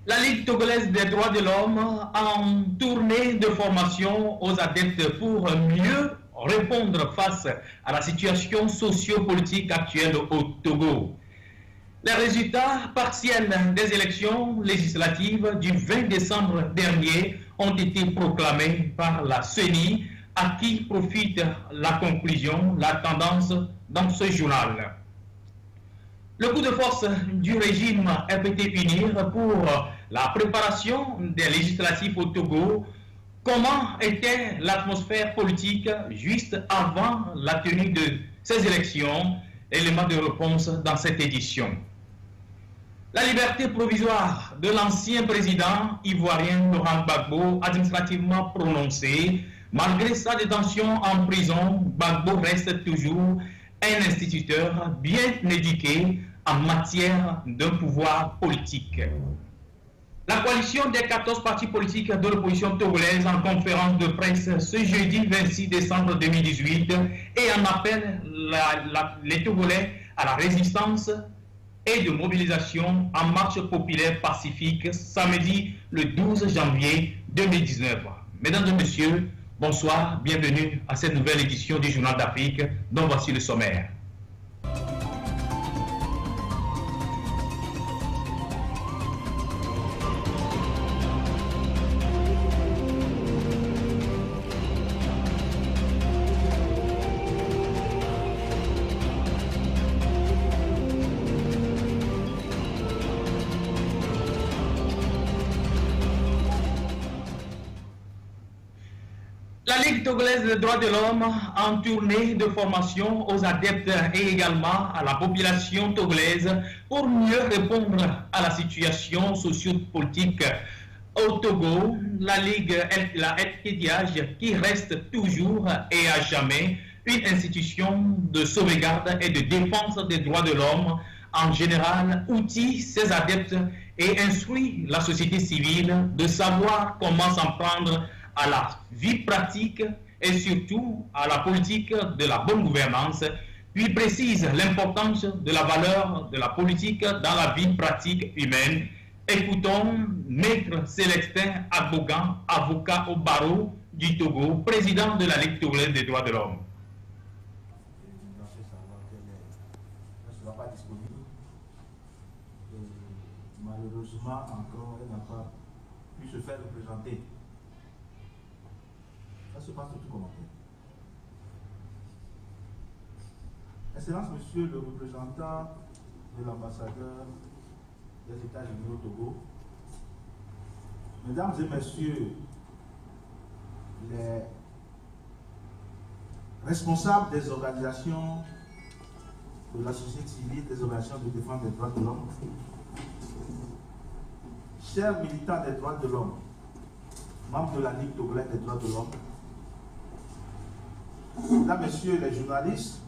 La Ligue togolaise des droits de l'homme en tournée de formation aux adeptes pour mieux répondre face à la situation socio-politique actuelle au Togo. Les résultats partiels des élections législatives du 20 décembre dernier ont été proclamés par la CENI, à qui profite la conclusion, la tendance dans ce journal. Le coup de force du régime FPT unir pour la préparation des législatives au Togo. Comment était l'atmosphère politique juste avant la tenue de ces élections? Élément de réponse dans cette édition. La liberté provisoire de l'ancien président ivoirien Laurent Gbagbo, administrativement prononcée, malgré sa détention en prison, Gbagbo reste toujours un instituteur bien éduqué en matière de pouvoir politique. La coalition des 14 partis politiques de l'opposition togolaise en conférence de presse ce jeudi 26 décembre 2018 et en appelle les Togolais à la résistance et de mobilisation en marche populaire pacifique samedi le 12 janvier 2019. Mesdames et messieurs, bonsoir, bienvenue à cette nouvelle édition du Journal d'Afrique dont voici le sommaire. La Ligue togolaise des droits de l'homme en tournée de formation aux adeptes et également à la population togolaise pour mieux répondre à la situation socio-politique au Togo. La Ligue, la FTDH, qui reste toujours et à jamais une institution de sauvegarde et de défense des droits de l'homme, en général, outille ses adeptes et instruit la société civile de savoir comment s'en prendre à la vie pratique et surtout à la politique de la bonne gouvernance, puis précise l'importance de la valeur de la politique dans la vie pratique humaine. Écoutons Maître Célestin Abogan, avocat au barreau du Togo, président de la Ligue togolaise des droits de l'homme. Malheureusement, encore, elle n'a pas pu se faire représenter. Ça se passe de tout commentaire. Excellence, Monsieur le représentant de l'ambassadeur des États-Unis au Togo, Mesdames et Messieurs les responsables des organisations de la société civile, des organisations de défense des droits de l'homme, chers militants des droits de l'homme, membres de la Ligue togolaise des droits de l'homme, Mesdames, Messieurs les journalistes,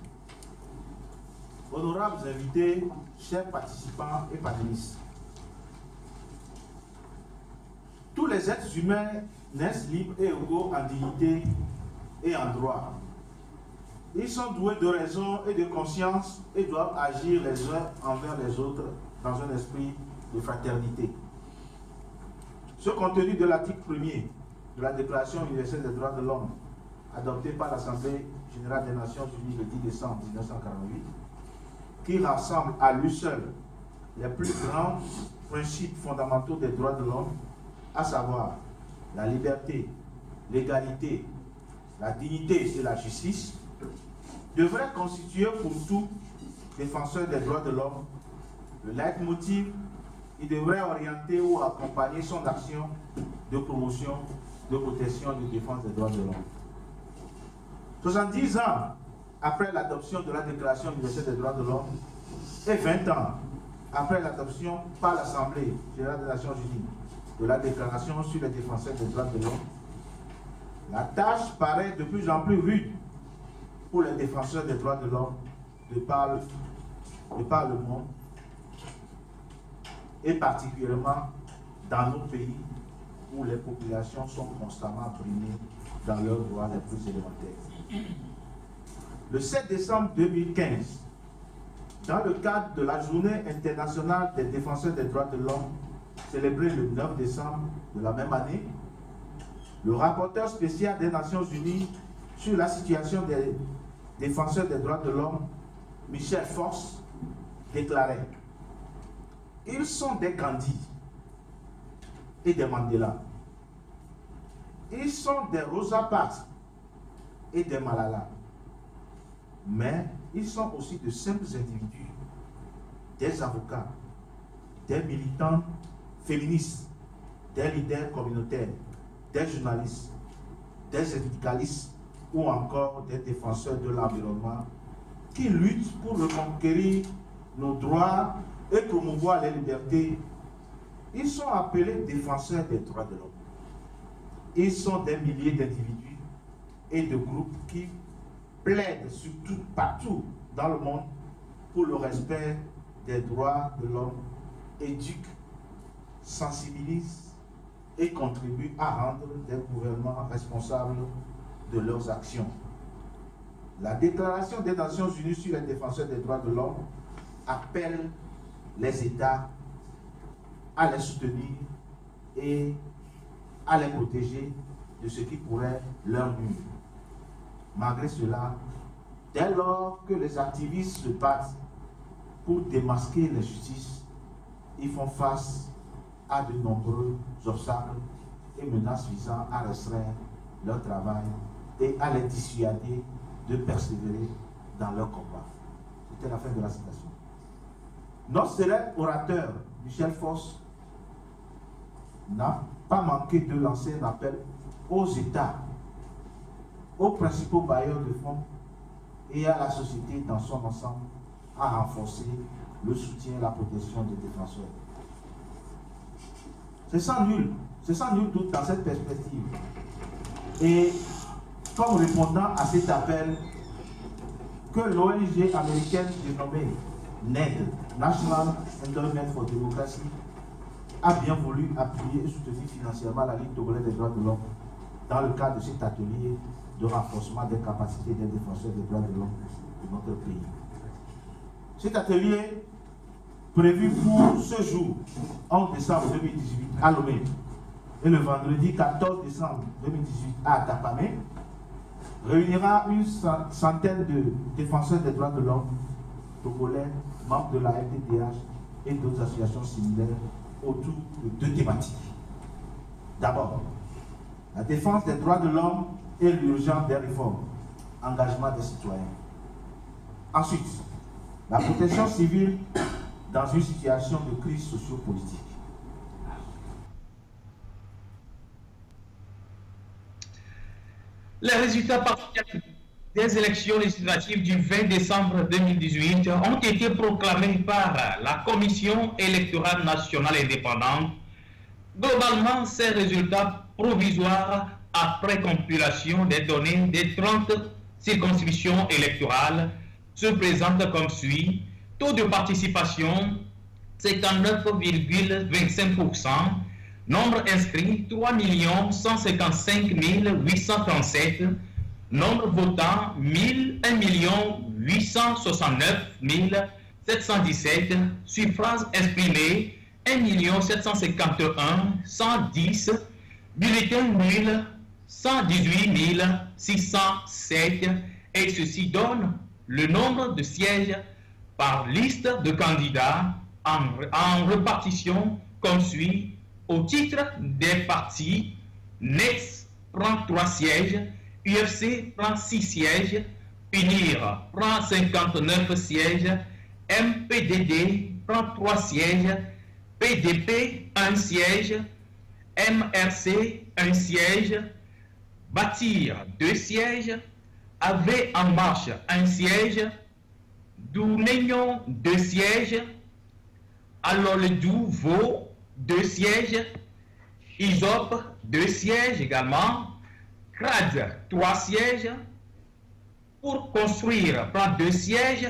honorables invités, chers participants et panélistes, tous les êtres humains naissent libres et égaux en dignité et en droit. Ils sont doués de raison et de conscience et doivent agir les uns envers les autres dans un esprit de fraternité. Ce contenu de l'article 1er de la Déclaration universelle des droits de l'homme adopté par l'Assemblée générale des Nations unies le 10 décembre 1948, qui rassemble à lui seul les plus grands principes fondamentaux des droits de l'homme, à savoir la liberté, l'égalité, la dignité et la justice, devrait constituer pour tout défenseur des droits de l'homme le leitmotiv qui devrait orienter ou accompagner son action de promotion, de protection et de défense des droits de l'homme. 70 ans après l'adoption de la Déclaration universelle des droits de l'homme et 20 ans après l'adoption par l'Assemblée générale des Nations unies de la Déclaration sur les défenseurs des droits de l'homme, la tâche paraît de plus en plus rude pour les défenseurs des droits de l'homme de par le monde et particulièrement dans nos pays où les populations sont constamment brimées dans leurs droits les plus élémentaires. Le 7 décembre 2015, dans le cadre de la Journée internationale des défenseurs des droits de l'homme célébré le 9 décembre de la même année, le rapporteur spécial des Nations Unies sur la situation des défenseurs des droits de l'homme, Michel Forst, déclarait: ils sont des Gandhi et des Mandela. Ils sont des Rosa Parks et des Malala. Mais ils sont aussi de simples individus, des avocats, des militants féministes, des leaders communautaires, des journalistes, des syndicalistes ou encore des défenseurs de l'environnement qui luttent pour reconquérir nos droits et promouvoir les libertés. Ils sont appelés défenseurs des droits de l'homme. Ils sont des milliers d'individus et de groupes qui plaident surtout partout dans le monde pour le respect des droits de l'homme, éduquent, sensibilisent et contribuent à rendre des gouvernements responsables de leurs actions. La Déclaration des Nations Unies sur les défenseurs des droits de l'homme appelle les États à les soutenir et à les protéger de ce qui pourrait leur nuire. Malgré cela, dès lors que les activistes se battent pour démasquer l'injustice, ils font face à de nombreux obstacles et menaces visant à restreindre leur travail et à les dissuader de persévérer dans leur combat. C'était la fin de la citation. Notre célèbre orateur, Michel Forst, n'a pas manqué de lancer un appel aux États, aux principaux bailleurs de fonds et à la société dans son ensemble à renforcer le soutien et la protection des défenseurs. C'est sans nul doute dans cette perspective. Et comme répondant à cet appel, que l'ONG américaine dénommée NED, National Endowment for Democracy, a bien voulu appuyer et soutenir financièrement la Ligue togolaise des droits de l'homme dans le cadre de cet atelier de renforcement des capacités des défenseurs des droits de l'homme de notre pays. Cet atelier, prévu pour ce jour, 11 décembre 2018, à Lomé, et le vendredi 14 décembre 2018 à Tapamé, réunira une centaine de défenseurs des droits de l'homme togolais, membres de la FDDH et d'autres associations similaires autour de deux thématiques. D'abord, la défense des droits de l'homme et l'urgence des réformes, engagement des citoyens. Ensuite, la protection civile dans une situation de crise socio-politique. Les résultats partiels des élections législatives du 20 décembre 2018 ont été proclamés par la Commission électorale nationale indépendante. Globalement, ces résultats provisoires après compilation des données des 30 circonscriptions électorales se présentent comme suit. Taux de participation 59,25%. Nombre inscrit 3 155 837. Nombre votant 1 869 717. Suffrages exprimés 1 751 110. Bulletins nuls 118 607. Et ceci donne le nombre de sièges par liste de candidats en répartition comme suit. Au titre des partis, NEX prend 3 sièges, UFC prend 6 sièges, UNIR prend 59 sièges, MPDD prend 3 sièges, PDP 1 siège, MRC 1 siège, Bâtir 2 sièges, AV en marche 1 siège, Dounion 2 sièges, Alors le Doux vaut 2 sièges, ISOP 2 sièges également, CRAD 3 sièges, Pour construire prend 2 sièges,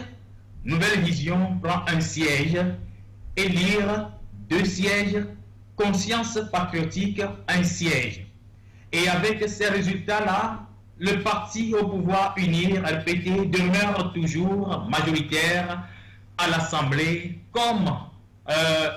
Nouvelle Vision prend 1 siège, Élire 2 sièges, Conscience patriotique 1 siège. Et avec ces résultats-là, le parti au pouvoir UNIR RPT demeure toujours majoritaire à l'Assemblée comme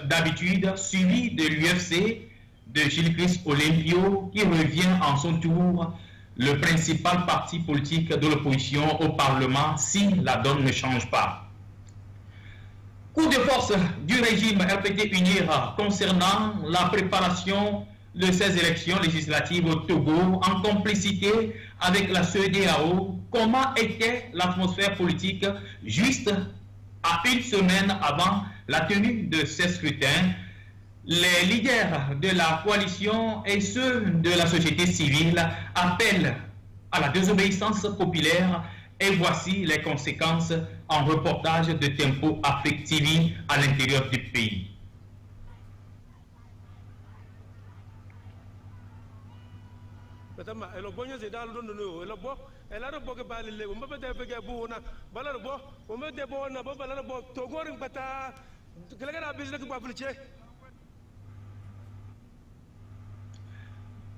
d'habitude, suivi de l'UFC, de Gilles-Christ Olympio, qui revient en son tour le principal parti politique de l'opposition au Parlement si la donne ne change pas. Coup de force du régime RPT UNIR concernant la préparation de ces élections législatives au Togo en complicité avec la CEDEAO. Comment était l'atmosphère politique juste à une semaine avant la tenue de ces scrutins? Les leaders de la coalition et ceux de la société civile appellent à la désobéissance populaire et voici les conséquences en reportage de Tempo Afrique TV à l'intérieur du pays.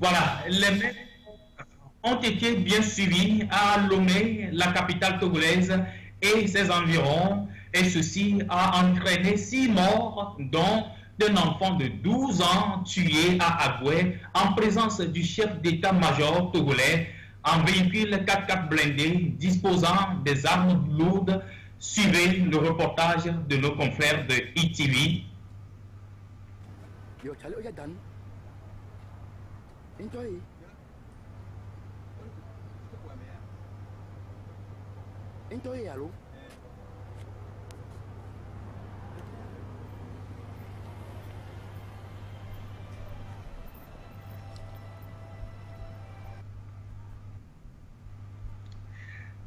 Voilà, les maires ont été bien suivis à Lomé, la capitale togolaise, et ses environs, et ceci a entraîné 6 morts, dont d'un enfant de 12 ans tué à Agoué en présence du chef d'état-major togolais en véhicule 4x4 blindé disposant des armes lourdes. Suivez le reportage de nos confrères de ITV.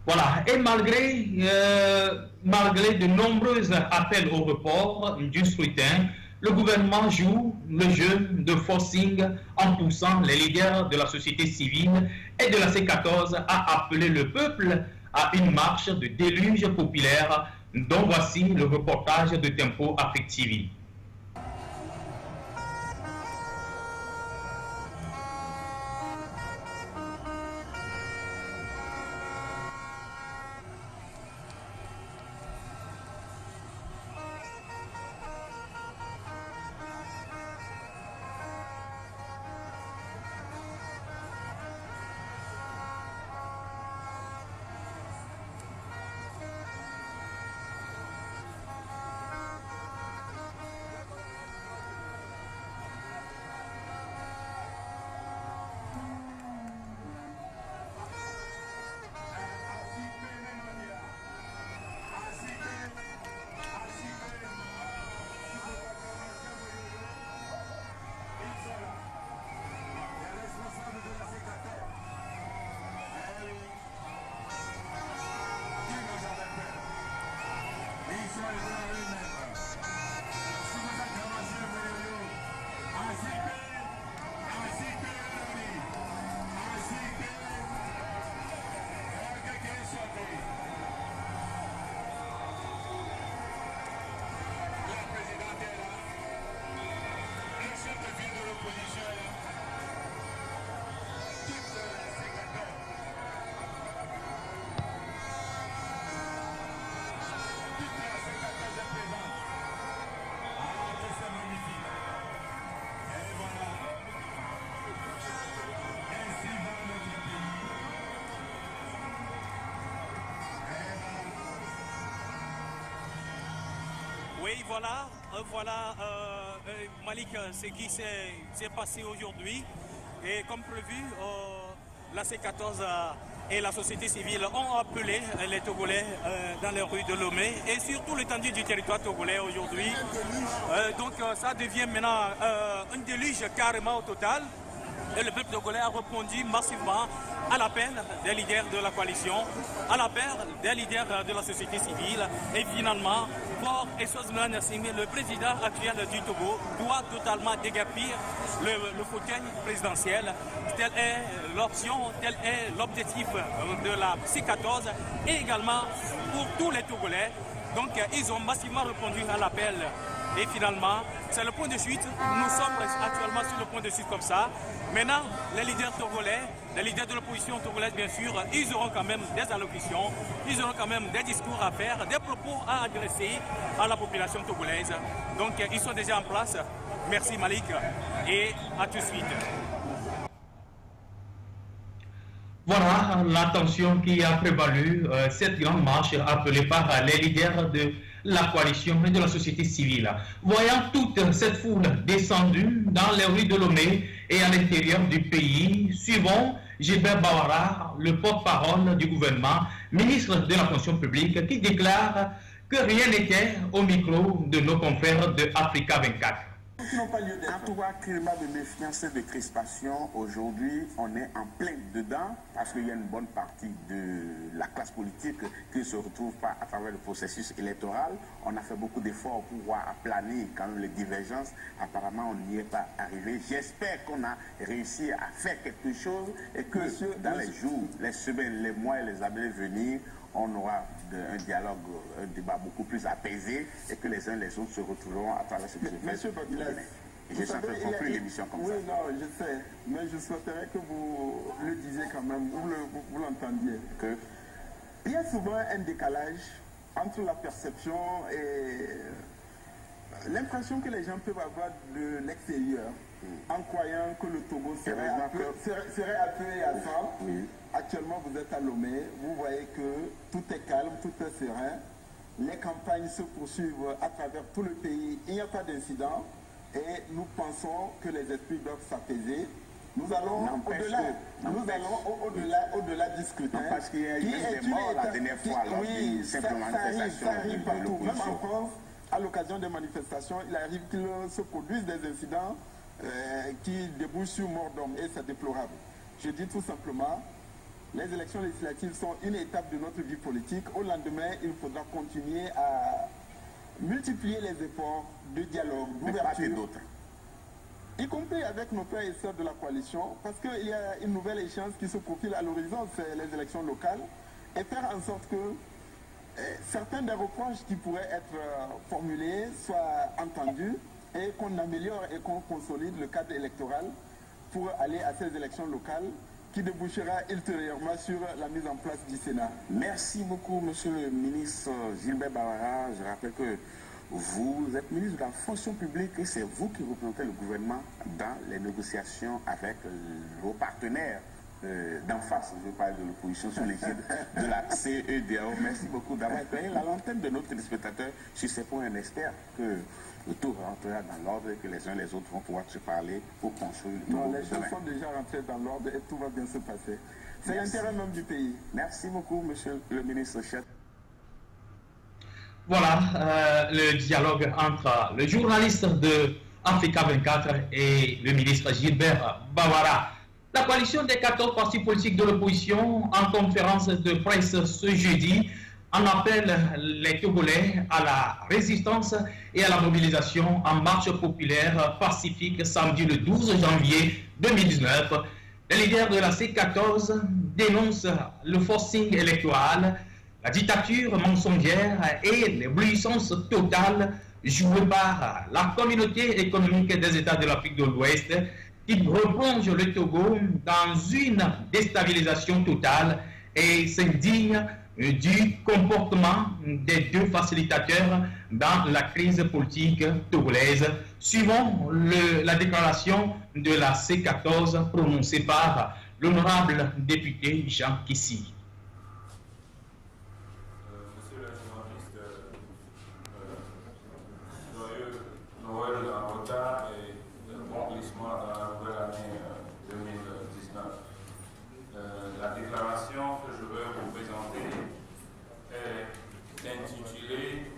Voilà, et malgré de nombreux appels au report du scrutin, le gouvernement joue le jeu de forcing en poussant les leaders de la société civile et de la C14 à appeler le peuple à une marche de déluge populaire dont voici le reportage de Tempo Afrique TV. Oui, voilà Malik, ce qui s'est passé aujourd'hui. Et comme prévu, la C14 et la société civile ont appelé les Togolais dans les rues de Lomé et sur tout l'étendue du territoire togolais aujourd'hui. Donc ça devient maintenant un déluge carrément au total. Et le peuple togolais a répondu massivement à l'appel des leaders de la coalition, à l'appel des leaders de la société civile. Et finalement, fort et soigneusement, le président actuel du Togo doit totalement déguerpir le fauteuil présidentiel. Telle est l'option, tel est l'objectif de la C14 et également pour tous les Togolais. Donc ils ont massivement répondu à l'appel. Et finalement, c'est le point de chute. Nous sommes actuellement sur le point de chute comme ça. Maintenant, les leaders togolais, les leaders de l'opposition togolaise, bien sûr, ils auront quand même des allocutions, ils auront quand même des discours à faire, des propos à adresser à la population togolaise. Donc, ils sont déjà en place. Merci Malik et à tout de suite. Voilà la tension qui a prévalu cette grande marche appelée par les leaders de la coalition et de la société civile. Voyant toute cette foule descendue dans les rues de Lomé et à l'intérieur du pays, suivons Gilbert Bawara, le porte-parole du gouvernement, ministre de la fonction publique, qui déclare que rien n'était au micro de nos confrères de Africa 24. Qui n'ont pas lieu d'être. En tout cas, climat de méfiance et de crispation, aujourd'hui, on est en plein dedans parce qu'il y a une bonne partie de la classe politique qui ne se retrouve pas à travers le processus électoral. On a fait beaucoup d'efforts pour pouvoir aplaner quand même les divergences. Apparemment, on n'y est pas arrivé. J'espère qu'on a réussi à faire quelque chose et que dans les jours, les semaines, les mois et les années à venir, on aura un dialogue, un débat beaucoup plus apaisé et que les uns et les autres se retrouveront à travers ce que je fais. Monsieur Babilas, j'ai simplement conclu l'émission comme ça. Oui, non, je sais, mais je souhaiterais que vous le disiez quand même, vous l'entendiez. Que il y a souvent un décalage entre la perception et l'impression que les gens peuvent avoir de l'extérieur en croyant que le Togo serait appelé à ça. Oui. Actuellement, vous êtes à Lomé, vous voyez que tout est calme, tout est serein. Les campagnes se poursuivent à travers tout le pays. Il n'y a pas d'incident et nous pensons que les esprits doivent s'apaiser. Nous allons au-delà du scrutin. Parce qu'il y a eu des morts la dernière fois lors d'une simple manifestation. Ça arrive partout. Même en France, à l'occasion des manifestations, il arrive qu'il se produise des incidents qui débouchent sur mort d'homme et c'est déplorable. Je dis tout simplement, les élections législatives sont une étape de notre vie politique. Au lendemain, il faudra continuer à multiplier les efforts de dialogue, d'ouverture, y compris avec nos frères et sœurs de la coalition, parce qu'il y a une nouvelle échéance qui se profile à l'horizon, c'est les élections locales, et faire en sorte que certains des reproches qui pourraient être formulés soient entendus et qu'on améliore et qu'on consolide le cadre électoral pour aller à ces élections locales qui débouchera ultérieurement sur la mise en place du Sénat. Merci beaucoup, monsieur le ministre Gilbert Bawara. Je rappelle que vous êtes ministre de la fonction publique et c'est vous qui représentez le gouvernement dans les négociations avec vos partenaires d'en face. Je parle de l'opposition sur l'égide de la CEDEAO. Merci beaucoup d'avoir éclairé la lanterne de nos téléspectateurs sur ces points. On espère que le tout rentrera dans l'ordre et que les uns et les autres vont pouvoir se parler pour construire le Togo. Les choses sont déjà rentrées dans l'ordre et tout va bien se passer. C'est l'intérêt même du pays. Merci beaucoup, monsieur le ministre chef. Voilà le dialogue entre le journaliste de Africa 24 et le ministre Gilbert Bawara. La coalition des 14 partis politiques de l'opposition, en conférence de presse ce jeudi, en appelle les Togolais à la résistance et à la mobilisation en marche populaire pacifique samedi le 12 janvier 2019. Les leaders de la C14 dénoncent le forcing électoral, la dictature mensongère et l'éblouissance totale jouée par la communauté économique des États de l'Afrique de l'Ouest qui replonge le Togo dans une déstabilisation totale et s'indigne du comportement des deux facilitateurs dans la crise politique togolaise. Suivons la déclaration de la C14 prononcée par l'honorable député Jean Kissi. Monsieur le journaliste, joyeux Noël en retard et bon glissement dans la nouvelle année 2019. La déclaration que je veux vous présenter est intitulée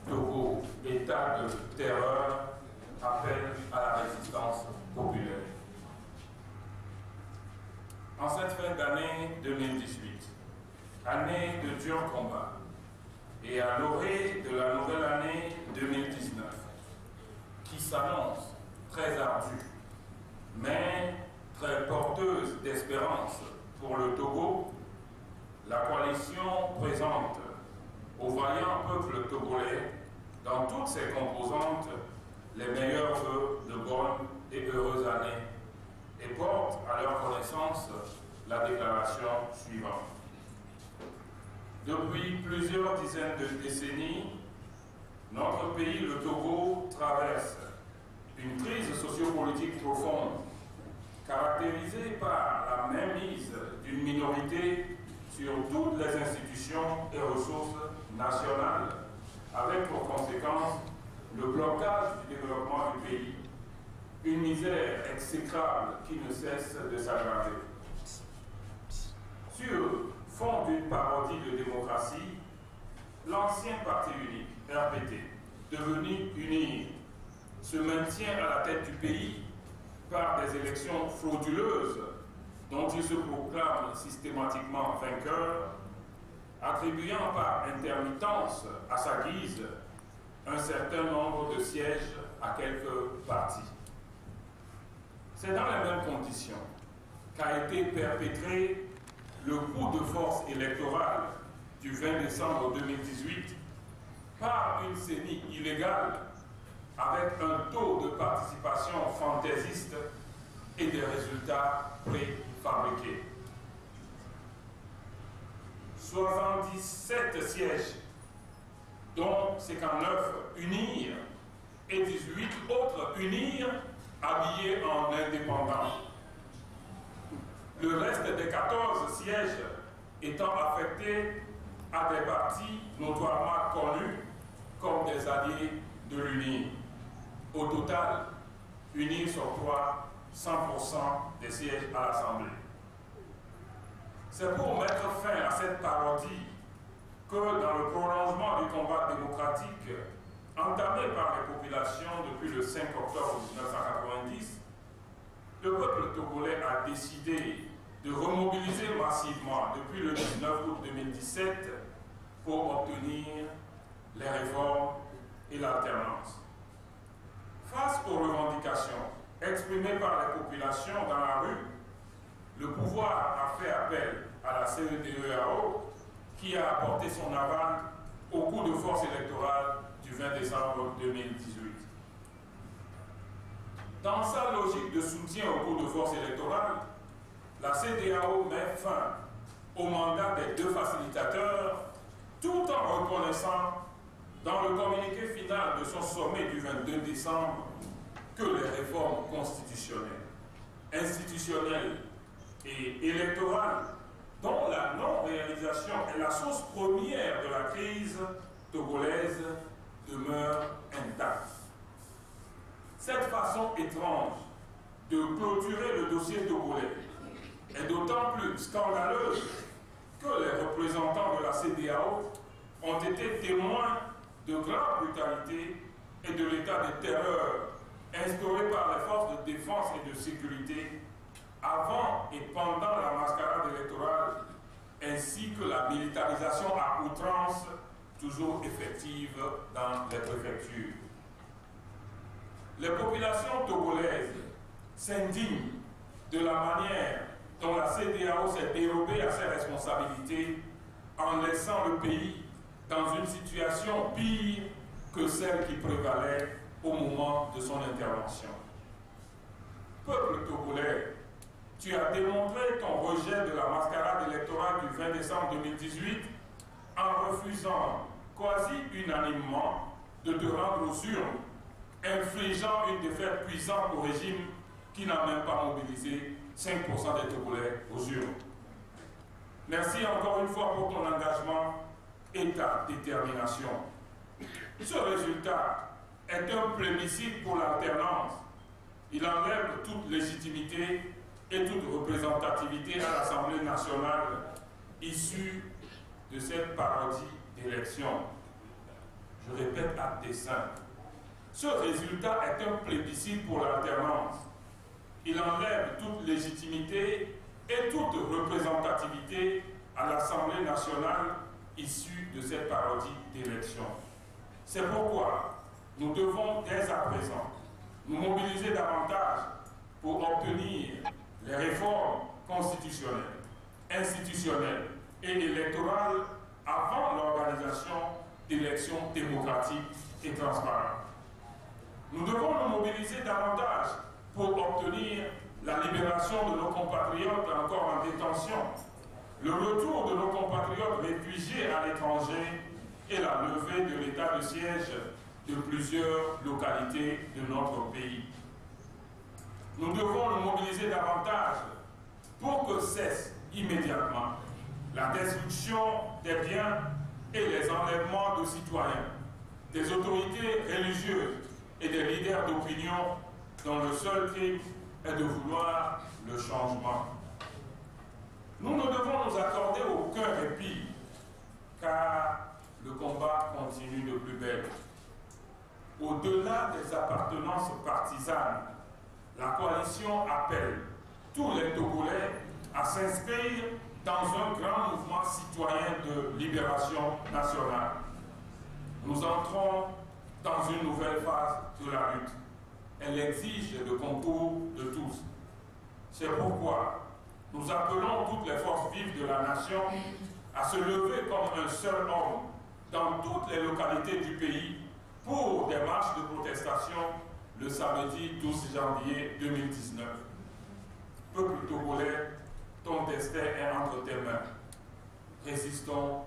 Togo, état de terreur, appel à la résistance populaire. En cette fin d'année 2018, année de durs combats, et à l'orée de la nouvelle année 2019, qui s'annonce très ardue, mais très porteuse d'espérance pour le Togo, la coalition présente au vaillant peuple togolais, dans toutes ses composantes, les dizaines de décennies, notre pays, le Togo, traverse une crise sociopolitique profonde, caractérisée par la mainmise d'une minorité sur toutes les institutions et ressources nationales, avec pour conséquence le blocage du développement du pays, une misère exécrable qui ne cesse de s'aggraver. Sur fond d'une parodie de démocratie, l'ancien parti unique, RPT, devenu UNIR, se maintient à la tête du pays par des élections frauduleuses dont il se proclame systématiquement vainqueur, attribuant par intermittence à sa guise un certain nombre de sièges à quelques partis. C'est dans les mêmes conditions qu'a été perpétré le coup de force électoral du 20 décembre 2018 par une CENI illégale avec un taux de participation fantaisiste et des résultats préfabriqués. 77 sièges, dont 59 UNIR et 18 autres UNIR habillés en indépendants. Le reste des 14 sièges étant affectés à des partis notoirement connus comme des alliés de l'UNIR. Au total, UNIR s'octroie 100% des sièges à l'Assemblée. C'est pour mettre fin à cette parodie que dans le prolongement du combat démocratique entamé par les populations depuis le 5 octobre 1990, le peuple togolais a décidé de remobiliser massivement depuis le 19 août 2017 pour obtenir les réformes et l'alternance. Face aux revendications exprimées par les populations dans la rue, le pouvoir a fait appel à la CEDEAO qui a apporté son aval au coup de force électoral du 20 décembre 2018. Dans sa logique de soutien au coup de force électoral, la CEDEAO met fin au mandat des deux facilitateurs tout en reconnaissant dans le communiqué final de son sommet du 22 décembre que les réformes constitutionnelles, institutionnelles et électorales dont la non-réalisation est la source première de la crise togolaise demeure intacte. Cette façon étrange de clôturer le dossier togolais est d'autant plus scandaleuse que les représentants de la CEDEAO ont été témoins de graves brutalités et de l'état de terreur instauré par les forces de défense et de sécurité avant et pendant la mascarade électorale, ainsi que la militarisation à outrance toujours effective dans les préfectures. Les populations togolaises s'indignent de la manière dont la CEDEAO s'est dérobée à ses responsabilités en laissant le pays dans une situation pire que celle qui prévalait au moment de son intervention. Peuple togolais, tu as démontré ton rejet de la mascarade électorale du 20 décembre 2018 en refusant quasi unanimement de te rendre aux urnes, infligeant une défaite cuisante au régime qui n'a même pas mobilisé 5% des Togolais aux urnes. Merci encore une fois pour ton engagement et ta détermination. Ce résultat est un plébiscite pour l'alternance. Il enlève toute légitimité et toute représentativité à l'Assemblée nationale issue de cette parodie d'élection. Je répète à dessein. Ce résultat est un plébiscite pour l'alternance. Il enlève toute légitimité et toute représentativité à l'Assemblée nationale issue de cette parodie d'élection. C'est pourquoi nous devons dès à présent nous mobiliser davantage pour obtenir les réformes constitutionnelles, institutionnelles et électorales avant l'organisation d'élections démocratiques et transparentes. Nous devons nous mobiliser davantage pour obtenir la libération de nos compatriotes encore en détention, le retour de nos compatriotes réfugiés à l'étranger et la levée de l'état de siège de plusieurs localités de notre pays. Nous devons nous mobiliser davantage pour que cesse immédiatement la destruction des biens et les enlèvements de citoyens, des autorités religieuses et des leaders d'opinion dont le seul crime est de vouloir le changement. Nous ne devons nous accorder aucun répit, car le combat continue de plus belle. Au-delà des appartenances partisanes, la coalition appelle tous les Togolais à s'inscrire dans un grand mouvement citoyen de libération nationale. Nous entrons dans une nouvelle phase de la lutte. Elle exige le concours de tous. C'est pourquoi nous appelons toutes les forces vives de la nation à se lever comme un seul homme dans toutes les localités du pays pour des marches de protestation le samedi 12 janvier 2019. Peuple togolais, ton destin est entre tes mains. Résistons,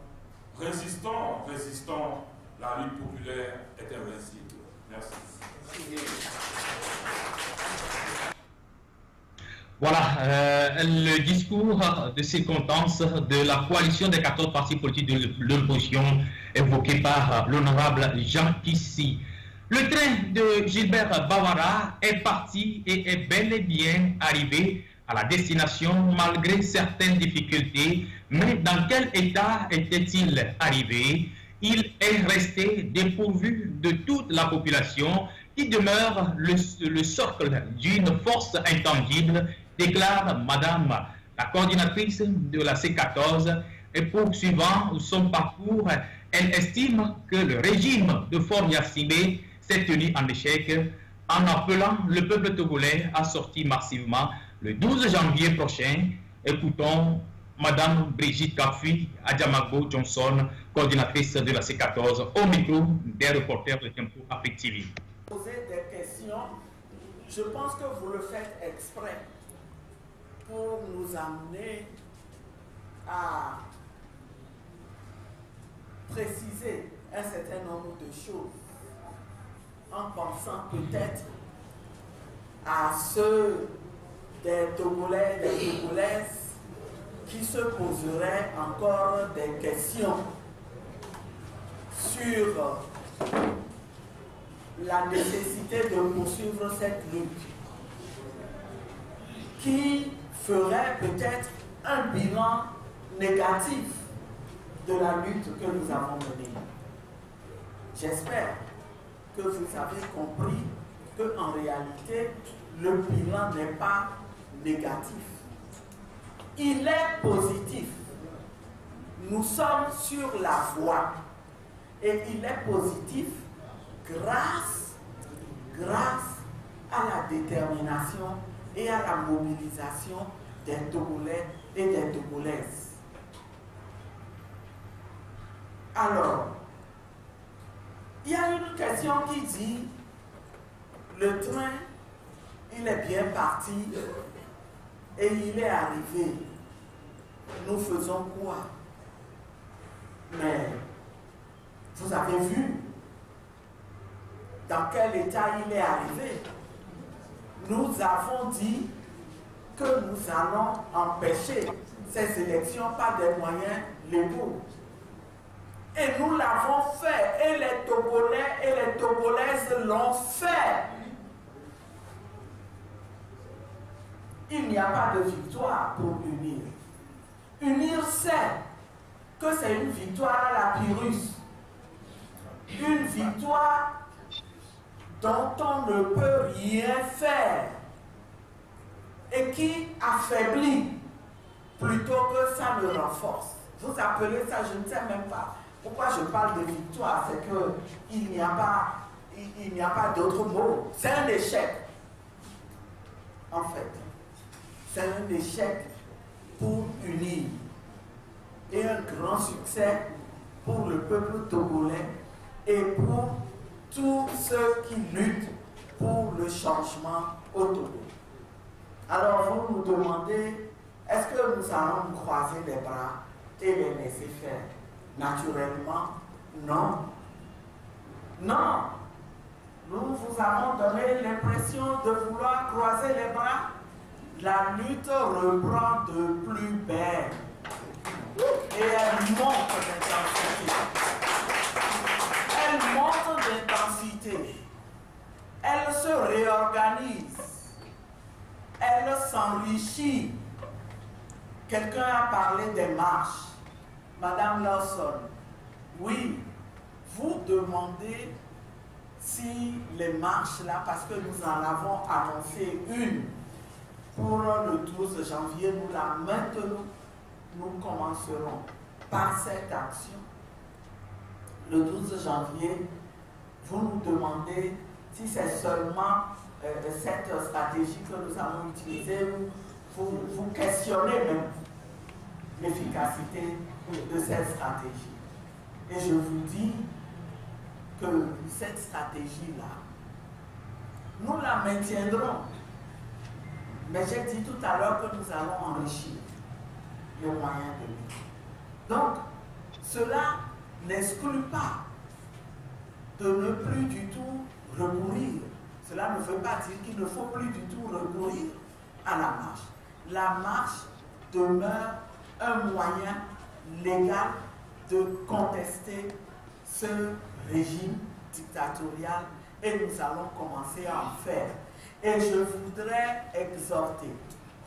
résistons, résistons. La lutte populaire est invincible. Merci. Voilà le discours de circonstance de la coalition des 14 partis politiques de l'opposition évoqué par l'honorable Jean Kissi. Le train de Gilbert Bawara est parti et est bel et bien arrivé à la destination malgré certaines difficultés. Mais dans quel état était-il arrivé? Il est resté dépourvu de toute la population qui demeure le socle d'une force intangible, déclare Madame la coordinatrice de la C14. Et poursuivant son parcours, elle estime que le régime de Faure Gnassingbé s'est tenu en échec en appelant le peuple togolais à sortir massivement le 12 janvier prochain. Écoutons Madame Brigitte Kafui Adjamago Johnson, coordinatrice de la C14, au micro des reporters de Tempo Afrique TV. Poser des questions, je pense que vous le faites exprès pour nous amener à préciser un certain nombre de choses en pensant peut-être à ceux des Togolais, des Togolaises qui se poseraient encore des questions sur la nécessité de poursuivre cette lutte, qui ferait peut-être un bilan négatif de la lutte que nous avons menée. J'espère que vous avez compris qu'en réalité, le bilan n'est pas négatif. Il est positif. Nous sommes sur la voie. Et il est positif grâce à la détermination et à la mobilisation des Togolais et des Togolaises. Alors, il y a une question qui dit, le train, il est bien parti et il est arrivé. Nous faisons quoi? Mais vous avez vu dans quel état il est arrivé. Nous avons dit que nous allons empêcher ces élections par des moyens légaux. Et nous l'avons fait, et les Togolais et les Togolaises l'ont fait. Il n'y a pas de victoire pour unir. Unir, c'est que c'est une victoire à la Pyrrhus. Une victoire dont on ne peut rien faire et qui affaiblit plutôt que ça ne renforce. Vous appelez ça, je ne sais même pas. Pourquoi je parle de victoire? C'est qu'il n'y a pas d'autre mot. C'est un échec. En fait, c'est un échec pour unir et un grand succès pour le peuple togolais et pour tous ceux qui luttent pour le changement au Togo. Alors vous nous demandez, est-ce que nous allons nous croiser les bras et les laisser faire? Naturellement, Non. Non. Nous vous avons donné l'impression de vouloir croiser les bras. La lutte reprend de plus belle. Et elle monte d'intensité. Elle monte d'intensité. Elle se réorganise. Elle s'enrichit. Quelqu'un a parlé des marches. Madame Lawson, oui, vous demandez si les marches là, parce que nous en avons annoncé une pour le 12 janvier, nous la maintenons, nous commencerons par cette action. Le 12 janvier, vous nous demandez si c'est seulement cette stratégie que nous avons utilisée, vous questionnez même l'efficacité de cette stratégie. Et je vous dis que cette stratégie-là, nous la maintiendrons. Mais j'ai dit tout à l'heure que nous allons enrichir les moyens de lutte. Donc, cela n'exclut pas de ne plus du tout recourir. Cela ne veut pas dire qu'il ne faut plus du tout recourir à la marche. La marche demeure un moyen légal de contester ce régime dictatorial et nous allons commencer à en faire. Et je voudrais exhorter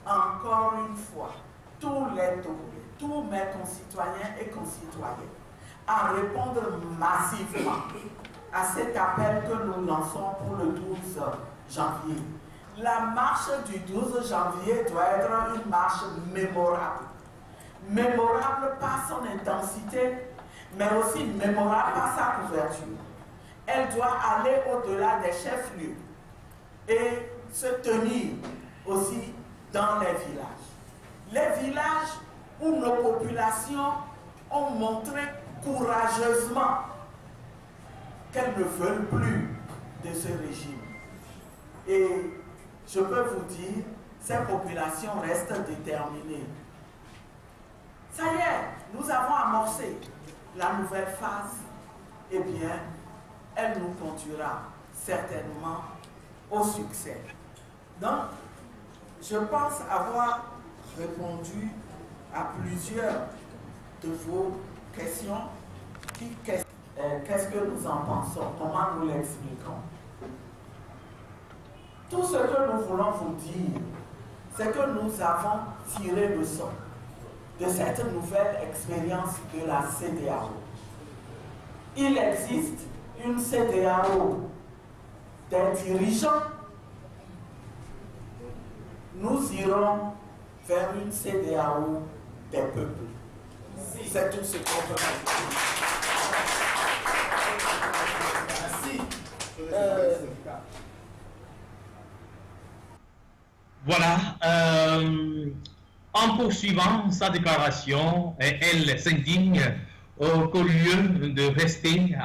encore une fois tous les Togolais, tous mes concitoyens et concitoyennes à répondre massivement à cet appel que nous lançons pour le 12 janvier. La marche du 12 janvier doit être une marche mémorable. Mémorable par son intensité, mais aussi mémorable par sa couverture. Elle doit aller au-delà des chefs-lieux et se tenir aussi dans les villages. Les villages où nos populations ont montré courageusement qu'elles ne veulent plus de ce régime. Et je peux vous dire, ces populations restent déterminées. Ça y est, nous avons amorcé la nouvelle phase. Eh bien, elle nous conduira certainement au succès. Donc, je pense avoir répondu à plusieurs de vos questions. Qu'est-ce que nous en pensons? Comment nous l'expliquons? Tout ce que nous voulons vous dire, c'est que nous avons tiré le son de cette nouvelle expérience de la CEDEAO. Il existe une CEDEAO des dirigeants. Nous irons vers une CEDEAO des peuples. C'est tout ce qu'on peut dire. Voilà. En poursuivant sa déclaration, elle s'indigne qu'au lieu de rester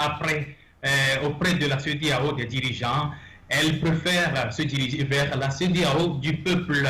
auprès de la CEDEAO des dirigeants, elle préfère se diriger vers la CEDEAO du peuple.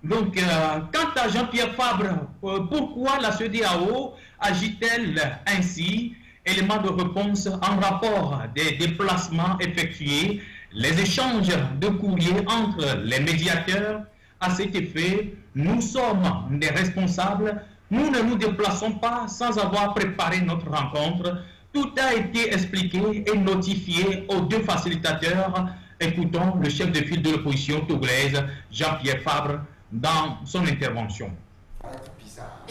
Donc, quant à Jean-Pierre Fabre, pourquoi la CEDEAO agit-elle ainsi? Élément de réponse en rapport des déplacements effectués, les échanges de courriers entre les médiateurs. À cet effet, nous sommes des responsables. Nous ne nous déplaçons pas sans avoir préparé notre rencontre. Tout a été expliqué et notifié aux deux facilitateurs. Écoutons le chef de file de l'opposition togolaise, Jean-Pierre Fabre, dans son intervention. Bizarre.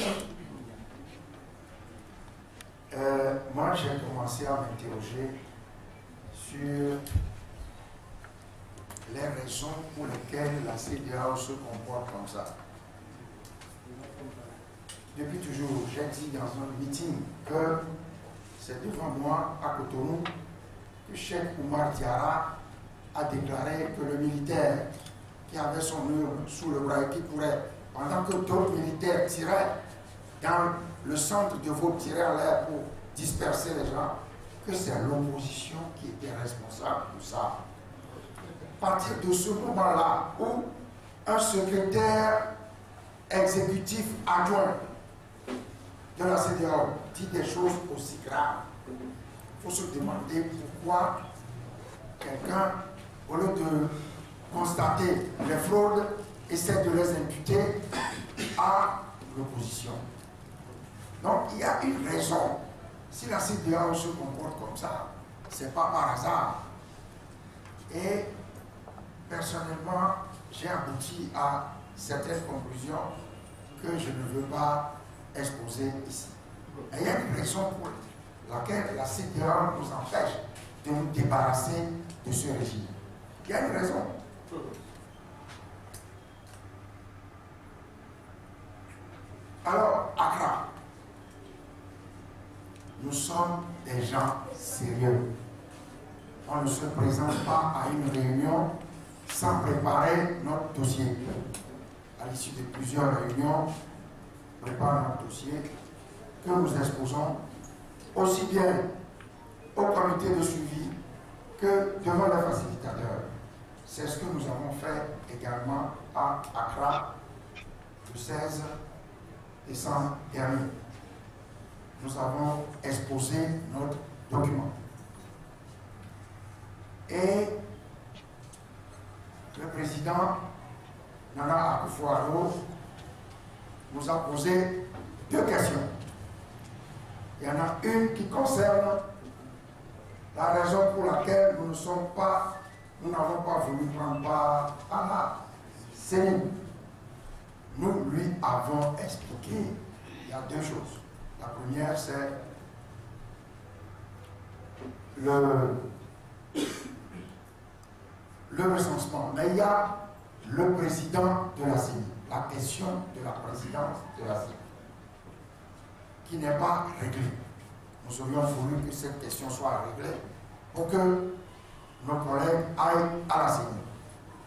Moi, j'ai commencé à m'interroger sur les raisons pour lesquelles la CEDEAO se comporte comme ça. Depuis toujours, j'ai dit dans un meeting que c'est devant moi, à Cotonou, que Cheikh Oumar Diarra a déclaré que le militaire qui avait son mur sous le bras et qui courait, pendant que d'autres militaires tiraient dans le centre de Vaud, tiraient en l'air pour disperser les gens, que c'est l'opposition qui était responsable de ça. À partir de ce moment-là où un secrétaire exécutif adjoint de la CEDEAO dit des choses aussi graves, faut se demander pourquoi quelqu'un, au lieu de constater les fraudes, essaie de les imputer à l'opposition. Donc il y a une raison. Si la CEDEAO se comporte comme ça, ce n'est pas par hasard. Et personnellement, j'ai abouti à certaines conclusions que je ne veux pas exposer ici. Et il y a une raison pour laquelle la CEDEAO nous empêche de nous débarrasser de ce régime. Il y a une raison. Alors, Accra, nous sommes des gens sérieux. On ne se présente pas à une réunion sans préparer notre dossier. À l'issue de plusieurs réunions, on prépare notre dossier que nous exposons aussi bien au comité de suivi que devant les facilitateurs. C'est ce que nous avons fait également à Accra le 16 décembre dernier. Nous avons exposé notre document. Et le président Nana Akufo-Addo nous a posé deux questions. Il y en a une qui concerne la raison pour laquelle nous n'avons pas voulu prendre part à la CENI. Nous lui avons expliqué, il y a deux choses. La première, c'est le recensement. Mais il y a le président de la CENI, la question de la présidence de la CENI, qui n'est pas réglée. Nous aurions voulu que cette question soit réglée pour que nos collègues aillent à la CENI.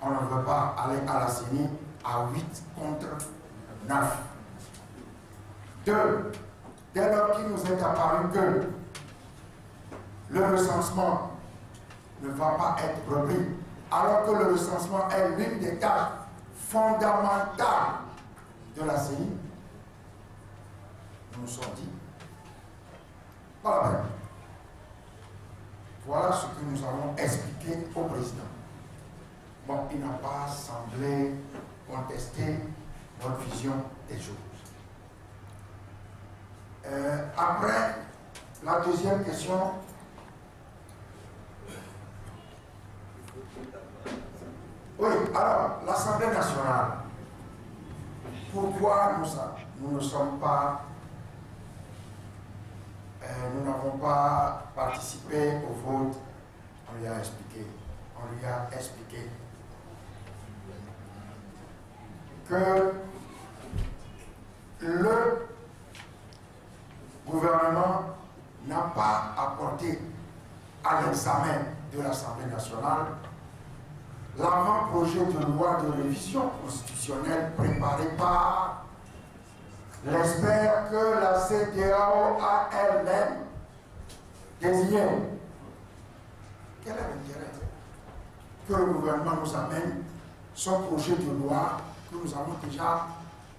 On ne veut pas aller à la CENI à 8 contre 9. 2. Dès lors qu'il nous est apparu que le recensement ne va pas être repris, alors que le recensement est l'une des tâches fondamentales de la CENI, nous nous sommes dit, pas la peine. Voilà ce que nous avons expliqué au président. Bon, il n'a pas semblé contester notre vision des choses. Après, la deuxième question. Oui, alors, l'Assemblée nationale. Pourquoi nous ne sommes pas, nous n'avons pas participé au vote? On lui a expliqué. On lui a expliqué que le gouvernement n'a pas apporté à l'examen de l'Assemblée nationale l'avant-projet de loi de révision constitutionnelle préparé par l'expert que la CEDEAO a elle-même désigné. Quel est l'intérêt que le gouvernement nous amène son projet de loi que nous avons déjà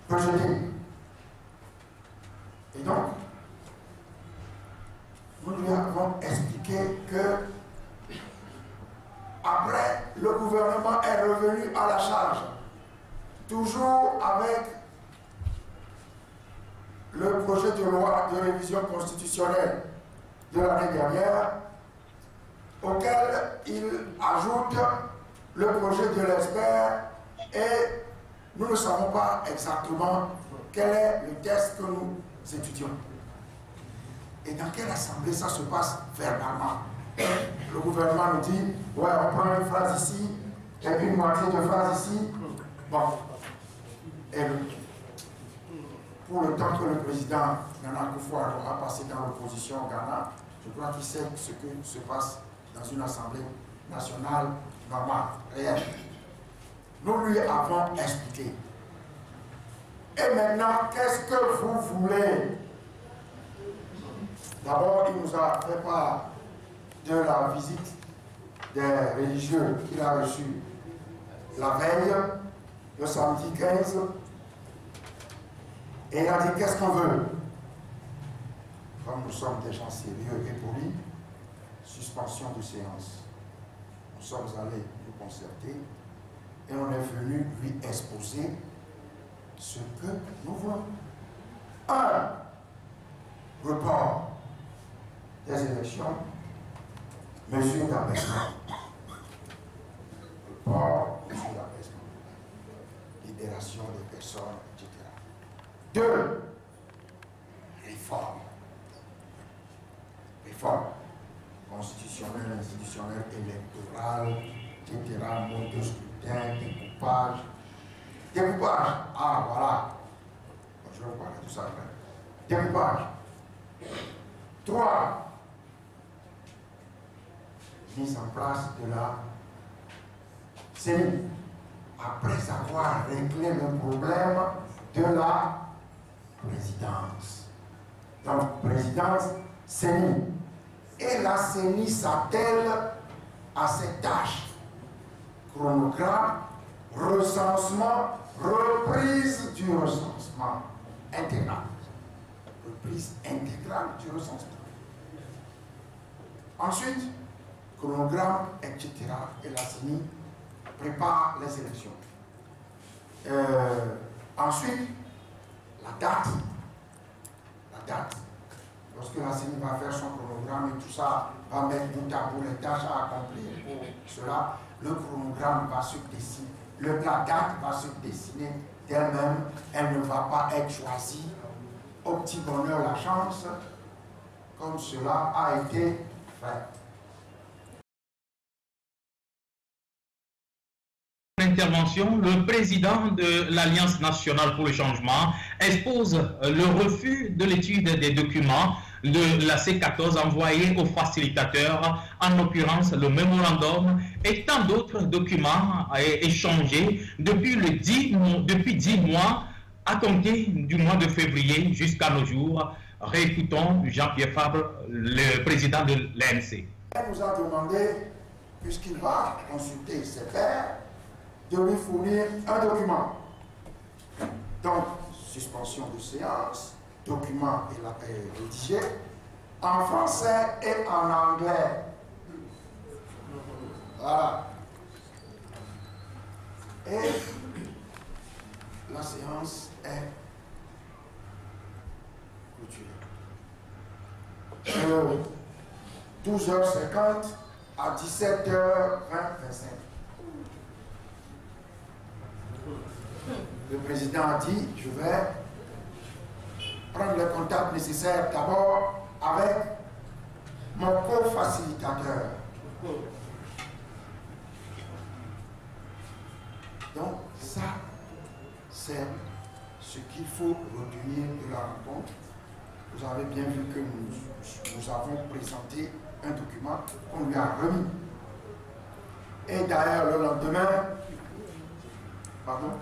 rejeté? Et donc, nous lui avons expliqué que après, le gouvernement est revenu à la charge, toujours avec le projet de loi de révision constitutionnelle de l'année dernière, auquel il ajoute le projet de l'expert, et nous ne savons pas exactement quel est le texte que nous étudions. Et dans quelle assemblée ça se passe verbalement? Le gouvernement nous dit, ouais, on prend une phrase ici, et puis une moitié de phrase ici. Bon. Et pour le temps que le président Nana Akufo-Addo a passé dans l'opposition au Ghana, je crois qu'il sait ce que se passe dans une assemblée nationale normale, réelle. Nous lui avons expliqué. Et maintenant, qu'est-ce que vous voulez? D'abord, il nous a fait part de la visite des religieux qu'il a reçus la veille, le samedi 15. Et il a dit, qu'est-ce qu'on veut? Comme nous sommes des gens sérieux et polis, suspension de séance. Nous sommes allés nous concerter et on est venu lui exposer ce que nous voulons. 1. Report des élections, mesures d'abaissement. Report, mesures d'abaissement. Libération des personnes, etc. 2. Réforme. Réforme constitutionnelle, institutionnelle, électorale, etc. Mode de scrutin, découpage. Découpage. Ah, voilà. Je vais vous parler de tout ça après. Découpage. 3. Mise en place de la CENI. Après avoir réglé le problème de la présidence. Donc, présidence, CENI. Et la CENI s'attelle à cette tâche. Chronogramme, recensement, reprise du recensement intégral. Reprise intégrale du recensement. Ensuite, chronogramme, etc. Et la CENI prépare les élections. Ensuite, la date. La date. Lorsque la CENI va faire son chronogramme et tout ça, va mettre bout à bout les tâches à accomplir pour cela, le chronogramme va se dessiner. La date va se dessiner d'elle-même. Elle ne va pas être choisie au petit bonheur la chance, comme cela a été fait. Intervention, le président de l'Alliance nationale pour le changement expose le refus de l'étude des documents de la C14 envoyés aux facilitateurs, en l'occurrence le mémorandum et tant d'autres documents échangés depuis 10 mois à compter du mois de février jusqu'à nos jours. Réécoutons Jean-Pierre Fabre, le président de l'ANC. Elle nous a demandé, puisqu'il va consulter ses pairs, de lui fournir un document. Donc, suspension de séance, document est rédigé en français et en anglais. Voilà. Et la séance est clôturée. 12h50 à 17h25. Le président a dit, je vais prendre les contacts nécessaires d'abord avec mon co-facilitateur. Donc ça, c'est ce qu'il faut retenir de la rencontre. Vous avez bien vu que nous avons présenté un document qu'on lui a remis. Et d'ailleurs, le lendemain, pardon,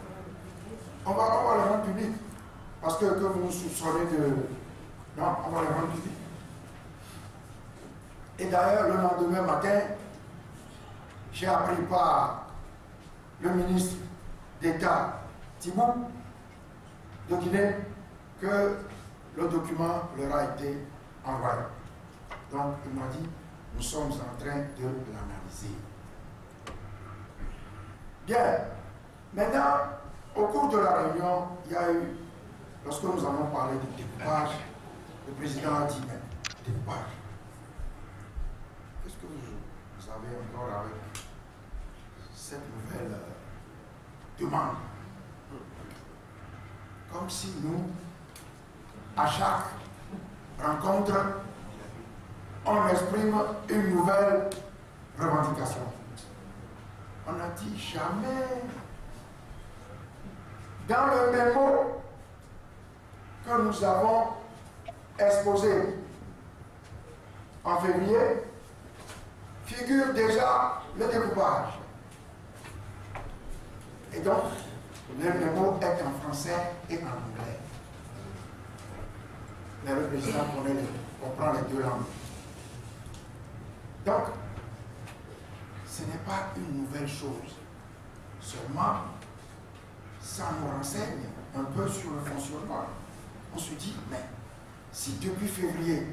on va le rendre public. Parce que vous nous soupçonnez de... Non, on va le rendre public. Et d'ailleurs, le lendemain matin, j'ai appris par le ministre d'État Thibou de Guinée que le document leur a été envoyé. Donc, il m'a dit, nous sommes en train de l'analyser. Bien. Maintenant, au cours de la réunion, il y a eu, lorsque nous avons parlé de découpage, le président a dit, mais découpage, qu'est-ce que vous avez encore avec cette nouvelle demande? Comme si nous, à chaque rencontre, on exprime une nouvelle revendication. On a dit jamais. Dans le mémo que nous avons exposé en février, figure déjà le découpage. Et donc, le mémo est en français et en anglais. Mais le président comprend les deux langues. Donc, ce n'est pas une nouvelle chose. Seulement, ça nous renseigne un peu sur le fonctionnement. On se dit, mais si depuis février,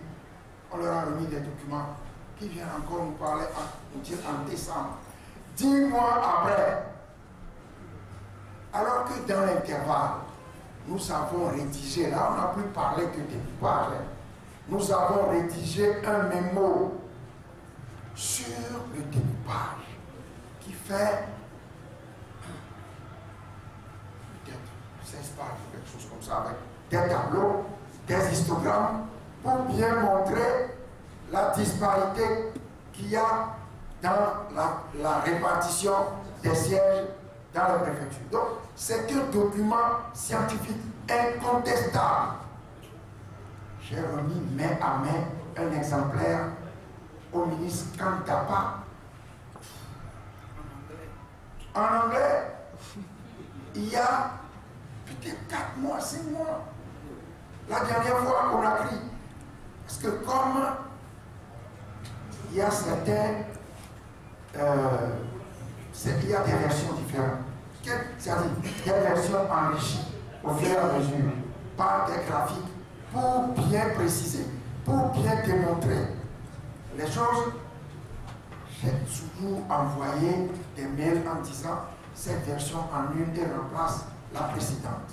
on leur a remis des documents qui vient encore nous parler, nous dire en décembre, 10 mois après, alors que dans l'intervalle, nous avons rédigé, là on n'a plus parlé que des pages, nous avons rédigé un mémo sur le découpage qui fait peut-être 16 pages, quelque chose comme ça, avec des tableaux, des histogrammes, pour bien montrer la disparité qu'il y a dans la répartition des sièges dans la préfecture. Donc, c'est un document scientifique incontestable. J'ai remis main à main un exemplaire au ministre Kantapa. En anglais, il y a peut-être 4 mois, 6 mois. La dernière fois qu'on a pris. Parce que comme il y a certains... il y a des versions différentes. C'est-à-dire des versions enrichies au fur et à mesure par des graphiques pour bien préciser, pour bien démontrer les choses. J'ai toujours envoyé des mails en disant cette version annule et remplace la précédente.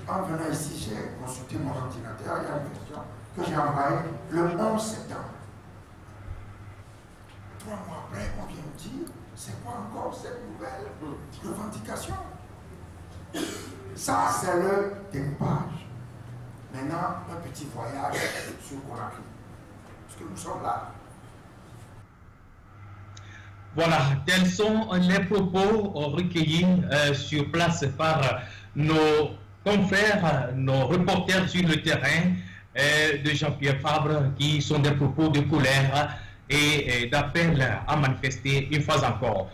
En venant ici, j'ai consulté mon ordinateur, il y a une version que j'ai envoyée le 11 septembre. 3 mois après, on vient me dire, c'est quoi encore cette nouvelle revendication? Ça, c'est le découpage. Maintenant, un petit voyage sur Conakry. Parce que nous sommes là. Voilà, tels sont les propos recueillis sur place par nos confrères, nos reporters sur le terrain de Jean-Pierre Fabre, qui sont des propos de colère et d'appel à manifester une fois encore.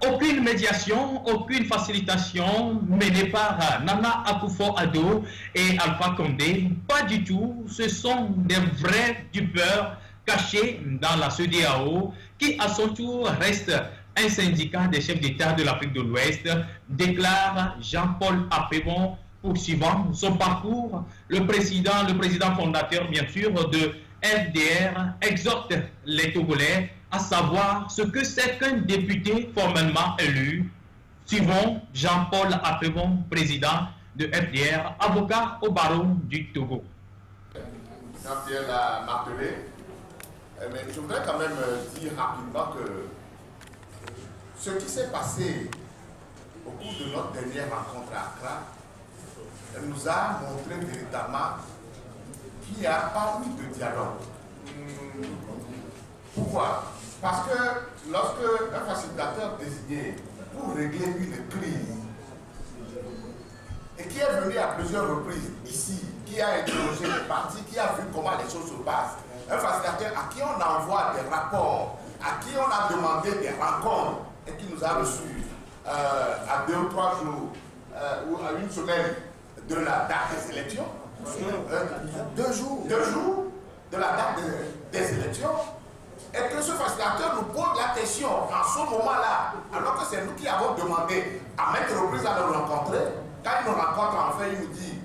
Aucune médiation, aucune facilitation menée par Nana Akufo-Addo et Alpha Condé, pas du tout. Ce sont des vrais dupeurs cachés dans la CEDEAO qui à son tour reste un syndicat des chefs d'État de l'Afrique de l'Ouest, déclare Jean-Paul Apébon, poursuivant son parcours. Le président fondateur bien sûr de FDR exhorte les Togolais à savoir ce que c'est qu'un député formellement élu. Suivons Jean-Paul Apébon, président de FDR, avocat au barreau du Togo. Jean-Pierre l'a martelé, mais je voudrais quand même dire rapidement que ce qui s'est passé au cours de notre dernière rencontre à Accra nous a montré véritablement qu'il n'y a pas eu de dialogue. Pourquoi? Parce que lorsque un facilitateur désigné pour régler une crise et qui est venu à plusieurs reprises ici, qui a interrogé les partis, qui a vu comment les choses se passent, un facilitateur à qui on envoie des rapports, à qui on a demandé des rencontres et qui nous a reçus à 2 ou 3 jours ou à 1 semaine de la date des élections, 2 jours de la date des élections, et que ce facilitateur nous pose la question en ce moment-là, alors que c'est nous qui avons demandé à maintes reprises à le rencontrer. Quand il nous rencontre, enfin, il nous dit,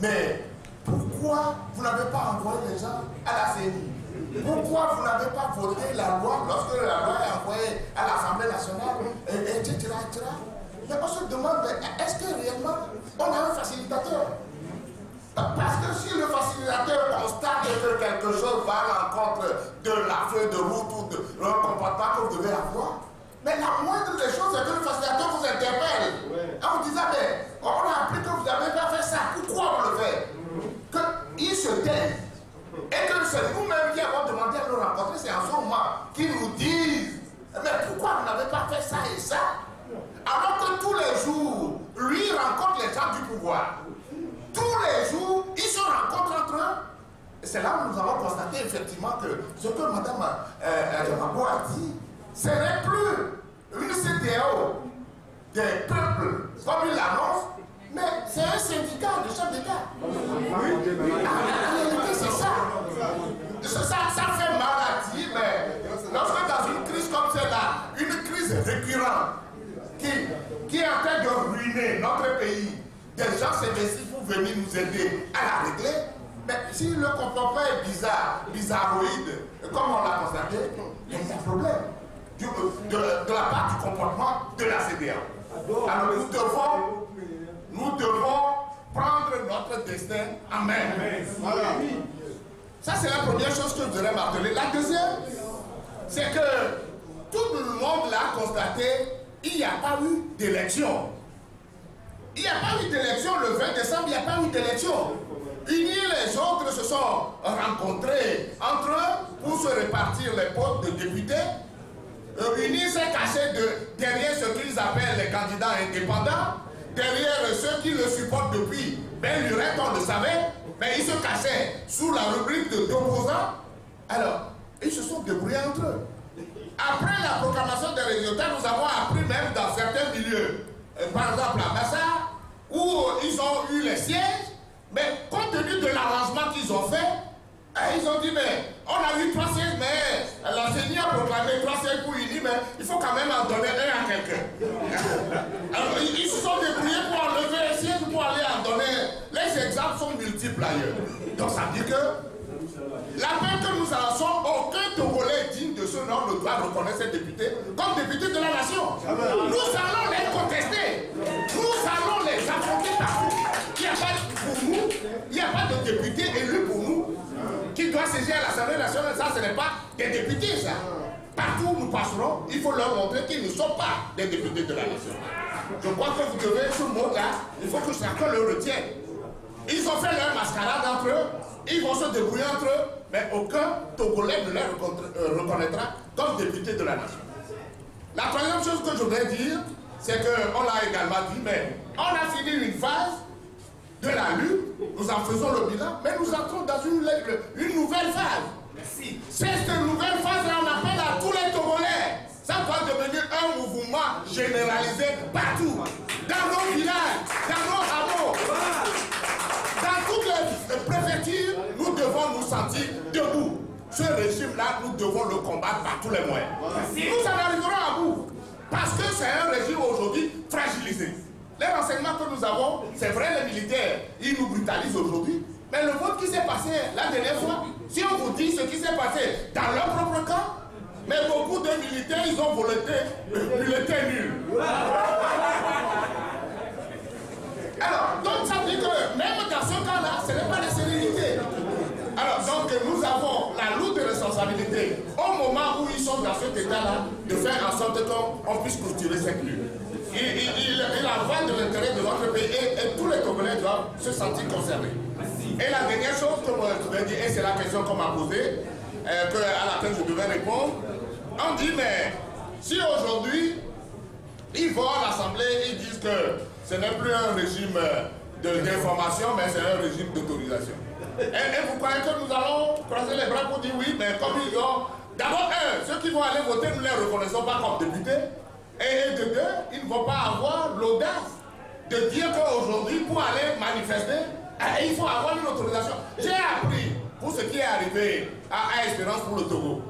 mais pourquoi vous n'avez pas envoyé les gens à la CENI? Pourquoi vous n'avez pas voté la loi lorsque la loi est envoyée à l'Assemblée nationale, etc., etc. Mais on se demande, est-ce que réellement on a un facilitateur? Parce que si le facilitateur constate que quelque chose va à l'encontre de la feuille de route ou de un comportement que vous devez avoir, mais la moindre des choses, c'est que le facilitateur vous interpelle. En vous disant, mais on a appris que vous n'avez pas fait ça, pourquoi on le fait? Qu'il se taise. Et que c'est nous-mêmes qui avons demandé à nous rencontrer, c'est en ce moment qu'ils nous disent, mais pourquoi vous n'avez pas fait ça et ça? Alors que tous les jours, lui rencontre les gens du pouvoir. Tous les jours, ils se rencontrent entre eux. C'est là où nous avons constaté effectivement que ce que Mme Jamabo a dit, ce n'est plus une CEDEAO des peuples, comme il l'annonce, mais c'est un syndicat de chefs d'État. En réalité, c'est ça. Ça fait mal à dire, mais lorsque dans une crise comme celle-là, une crise récurrente qui est en train de ruiner notre pays, des gens s'investissent pour venir nous aider à la régler, Mais si le comportement est bizarre, bizarroïde, comme on l'a constaté, il y a un problème de la part du comportement de la CEDEAO. Alors nous devons prendre notre destin en main. Voilà. Ça, c'est la première chose que je voudrais marteler. La deuxième, c'est que tout le monde l'a constaté, il n'y a pas eu d'élection. Il n'y a pas eu d'élection le 20 décembre, il n'y a pas eu d'élection. Unis les autres se sont rencontrés entre eux pour se répartir les postes de députés. Unis s'est caché derrière ce qu'ils appellent les candidats indépendants, derrière ceux qui le supportent depuis belle lurette, on le savait, mais ils se cachaient sous la rubrique d'opposants. Alors, ils se sont débrouillés entre eux. Après la proclamation des résultats, nous avons appris même dans certains milieux, par exemple à Massa, où ils ont eu les sièges, mais compte tenu de l'arrangement qu'ils ont fait, ils ont dit, mais on a eu 3 sièges, mais l'enseignant a proclamé 3 sièges pour Uni, mais il faut quand même en donner un à quelqu'un. Alors ils se sont débrouillés pour enlever les sièges, pour aller en donner. Les exemples sont multiples ailleurs. Donc ça dit que l'appel que nous lançons, aucun Togolais digne de ce nom ne doit reconnaître ces députés comme députés de la nation. Nous allons les contester. Nous allons les affronter partout. Il n'y a pas de députés élus pour nous qui doivent siéger à l'Assemblée nationale. Ça, ce n'est pas des députés, ça. Partout où nous passerons, il faut leur montrer qu'ils ne sont pas des députés de la nation. Je crois que vous devez, ce mot-là, il faut que chacun le retienne. Ils ont fait leur mascarade entre eux, ils vont se débrouiller entre eux, mais aucun Togolais ne les reconnaîtra comme député de la nation. La troisième chose que je voudrais dire, c'est qu'on l'a également dit, mais on a fini une phase de la lutte, nous en faisons le bilan, mais nous entrons dans une nouvelle phase. C'est cette nouvelle phase-là, on appelle à tous les Togolais. Ça doit devenir un mouvement généralisé partout, dans nos villages, dans nos hameaux, dans toutes les préfectures, nous devons nous sentir debout. Ce régime-là, nous devons le combattre par tous les moyens. Nous en arriverons à bout, parce que c'est un régime aujourd'hui fragilisé. Les renseignements que nous avons, c'est vrai, les militaires, ils nous brutalisent aujourd'hui, mais le vote qui s'est passé la dernière fois, si on vous dit ce qui s'est passé dans leur propre camp, mais beaucoup de militaires, ils ont voté nul. Alors, donc ça dit que même dans ce cas-là, ce n'est pas la sérénité. Alors, donc nous avons la lourde responsabilité, au moment où ils sont dans cet état-là, de faire en sorte qu'on puisse clôturer cette lutte. Il en va de l'intérêt de notre pays et tous les Togolais doivent se sentir concernés. Et la dernière chose que je voulais dire, et c'est la question qu'on m'a posée, à laquelle je devais répondre, on dit, mais si aujourd'hui, ils vont à l'Assemblée et ils disent que ce n'est plus un régime d'information, mais c'est un régime d'autorisation. Et vous croyez que nous allons croiser les bras pour dire oui, mais comme ils ont... D'abord, ceux qui vont aller voter, nous ne les reconnaissons pas comme députés. Et de deux, ils ne vont pas avoir l'audace de dire qu'aujourd'hui, pour aller manifester, il faut avoir une autorisation. J'ai appris, pour ce qui est arrivé à Espérance pour le Togo,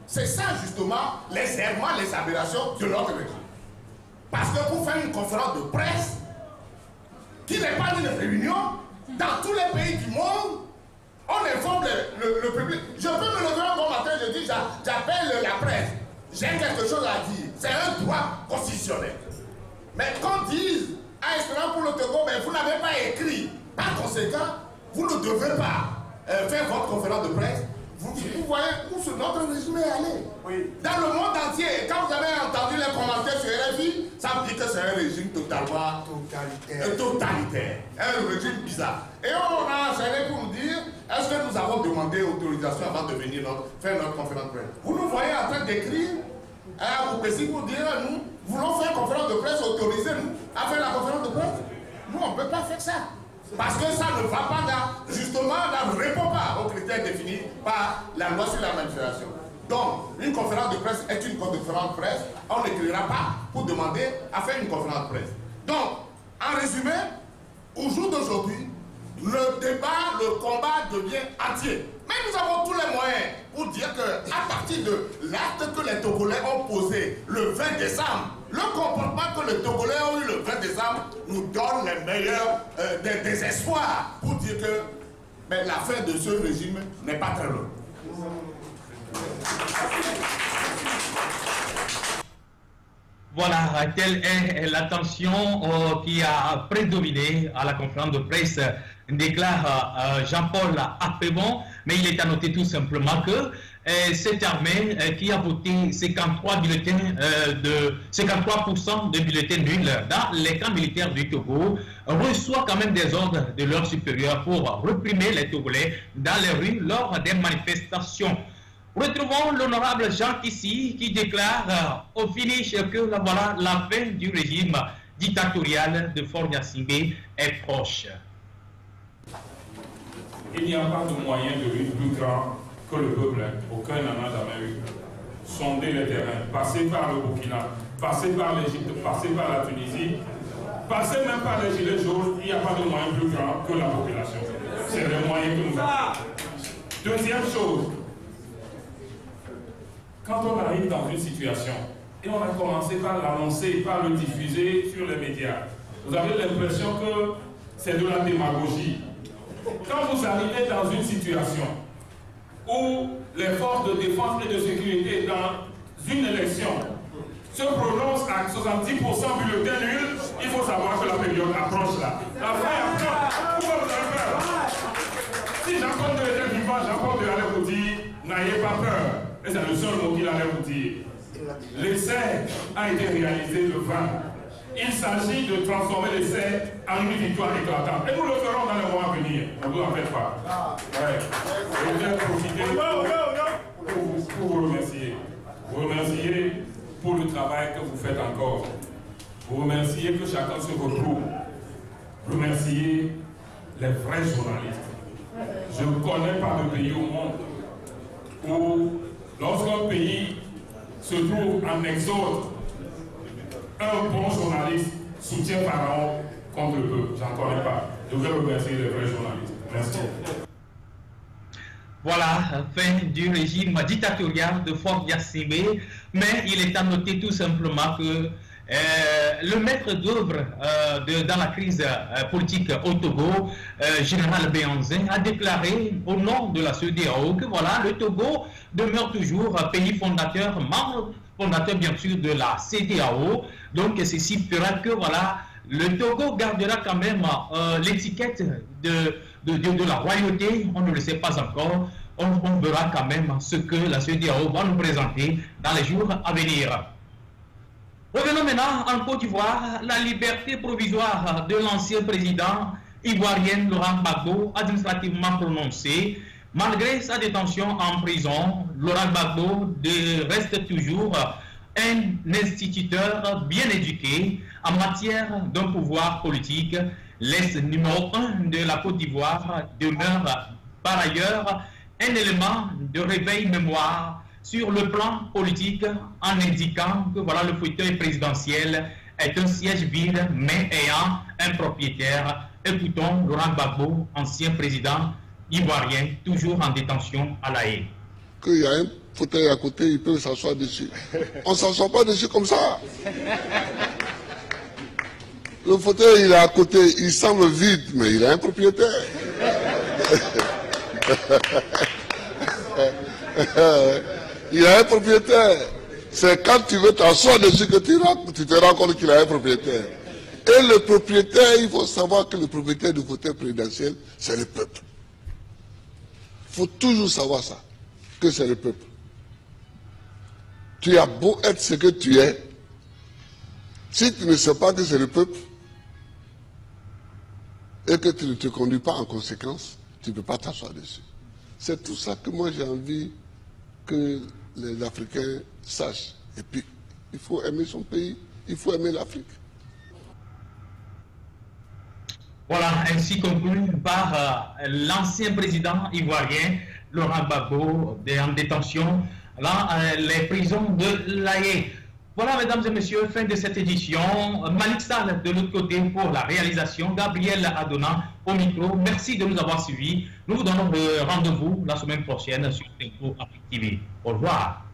c'est ça justement les errements, les aberrations de notre régime. Parce que pour faire une conférence de presse, qui n'est pas une réunion, dans tous les pays du monde, on informe le public. Je peux me lever un bon matin, je dis, j'appelle la presse, j'ai quelque chose à dire. C'est un droit constitutionnel. Mais qu'on dise à Espérance pour le Togo, mais vous n'avez pas écrit, par conséquent, vous ne devez pas faire votre conférence de presse. Vous voyez où notre régime est allé. Oui. Dans le monde entier, quand vous avez entendu les commentaires sur RFI, ça vous dit que c'est un régime totalement totalitaire. Un régime bizarre. Et on a enchaîné pour nous dire, est-ce que nous avons demandé autorisation avant de venir faire notre conférence de presse? Vous nous voyez en train d'écrire à Oupessi pour dire, nous voulons faire une conférence de presse, autorisez-nous à faire la conférence de presse. Nous, on ne peut pas faire ça. Parce que ça ne va pas dans, justement, ne répond pas aux critères définis par la loi sur la manifestation. Donc, une conférence de presse est une conférence de presse. On n'écrira pas pour demander à faire une conférence de presse. Donc, en résumé, au jour d'aujourd'hui, le débat, le combat devient entier. Mais nous avons tous les moyens pour dire qu'à partir de l'acte que les Togolais ont posé le 20 décembre, le comportement que les Togolais ont eu le 20 décembre nous donne les meilleurs des espoirs pour dire que Mais la fin de ce régime n'est pas très longue. Voilà, telle est l'attention qui a prédominé à la conférence de presse, déclare Jean-Paul Apébon, mais il est à noter tout simplement que cette armée qui a voté 53% de bulletins nuls dans les camps militaires du Togo reçoit quand même des ordres de leurs supérieurs pour réprimer les Togolais dans les rues lors des manifestations. Retrouvons l'honorable Jean Kissi qui déclare au finish que voilà, la fin du régime dictatorial de Faure Gnassingbé est proche. Il n'y a pas de moyen de lutte plus grand que le peuple. Aucun n'en a jamais eu. Sonder les terrains, passer par le Burkina, passer par l'Égypte, passer par la Tunisie, passer même par les gilets jaunes, il n'y a pas de moyen plus grand que la population. C'est le moyen que nous avons. Deuxième chose, quand on arrive dans une situation, et on a commencé par l'annoncer, par le diffuser sur les médias, vous avez l'impression que c'est de la démagogie. Quand vous arrivez dans une situation où les forces de défense et de sécurité dans une élection se prononcent à 70% bulletins nuls, il faut savoir que la période approche là. La fin approche. Pourquoi vous avez peur? Si Jean-Paul de était vivant, Jean-Paul de allait vous dire, n'ayez pas peur. Et c'est le seul mot qu'il allait vous dire. L'essai a été réalisé le 20. Il s'agit de transformer l'essai en une victoire éclatante. Et nous le ferons dans les mois à venir. Ne vous en faites pas. Ouais. Je voudrais profiter pour vous remercier. Vous remercier pour le travail que vous faites encore. Vous remercier que chacun se retrouve. Remercier les vrais journalistes. Je ne connais pas de pays au monde où, lorsqu'un pays se trouve en exode, un bon journaliste soutient Pharaon contre le peuple. J'en connais pas. Je voudrais remercier les vrais journalistes. Merci. Voilà, fin du régime dictatorial de Faure Gnassingbé, mais il est à noter tout simplement que le maître d'œuvre dans la crise politique au Togo, général Béhanzin, a déclaré au nom de la CEDEAO que voilà, le Togo demeure toujours pays fondateur, membre fondateur bien sûr de la CEDEAO. Donc ceci fera que voilà, le Togo gardera quand même l'étiquette de la royauté. On ne le sait pas encore. On verra quand même ce que la CEDEAO va nous présenter dans les jours à venir. Revenons maintenant en Côte d'Ivoire. La liberté provisoire de l'ancien président ivoirien Laurent Gbagbo, administrativement prononcée. Malgré sa détention en prison, Laurent Gbagbo reste toujours un instituteur bien éduqué en matière d'un pouvoir politique. L'ex numéro 1 de la Côte d'Ivoire demeure par ailleurs un élément de réveil mémoire sur le plan politique en indiquant que voilà, le fauteuil présidentiel est un siège vide mais ayant un propriétaire. Écoutons Laurent Gbagbo, ancien président ivoirien, toujours en détention à La Haye. Qu'il y a un fauteuil à côté, il peut s'asseoir dessus. On ne s'assoit pas dessus comme ça. Le fauteuil, il est à côté, il semble vide, mais il a un propriétaire. Il a un propriétaire. C'est quand tu veux t'asseoir dessus que tu te rends compte qu'il a un propriétaire. Et le propriétaire, il faut savoir que le propriétaire du fauteuil présidentiel, c'est le peuple. Il faut toujours savoir ça, que c'est le peuple. Tu as beau être ce que tu es, si tu ne sais pas que c'est le peuple, et que tu ne te conduis pas en conséquence, tu ne peux pas t'asseoir dessus. C'est tout ça que moi j'ai envie que les Africains sachent. Et puis, il faut aimer son pays, il faut aimer l'Afrique. Voilà, ainsi conclu par l'ancien président ivoirien Laurent Gbagbo, en détention dans les prisons de La Haye. Voilà, mesdames et messieurs, fin de cette édition. Malik Sall de l'autre côté pour la réalisation, Gabriel Adona au micro. Merci de nous avoir suivis. Nous vous donnons rendez-vous la semaine prochaine sur Tempo Afrique TV. Au revoir.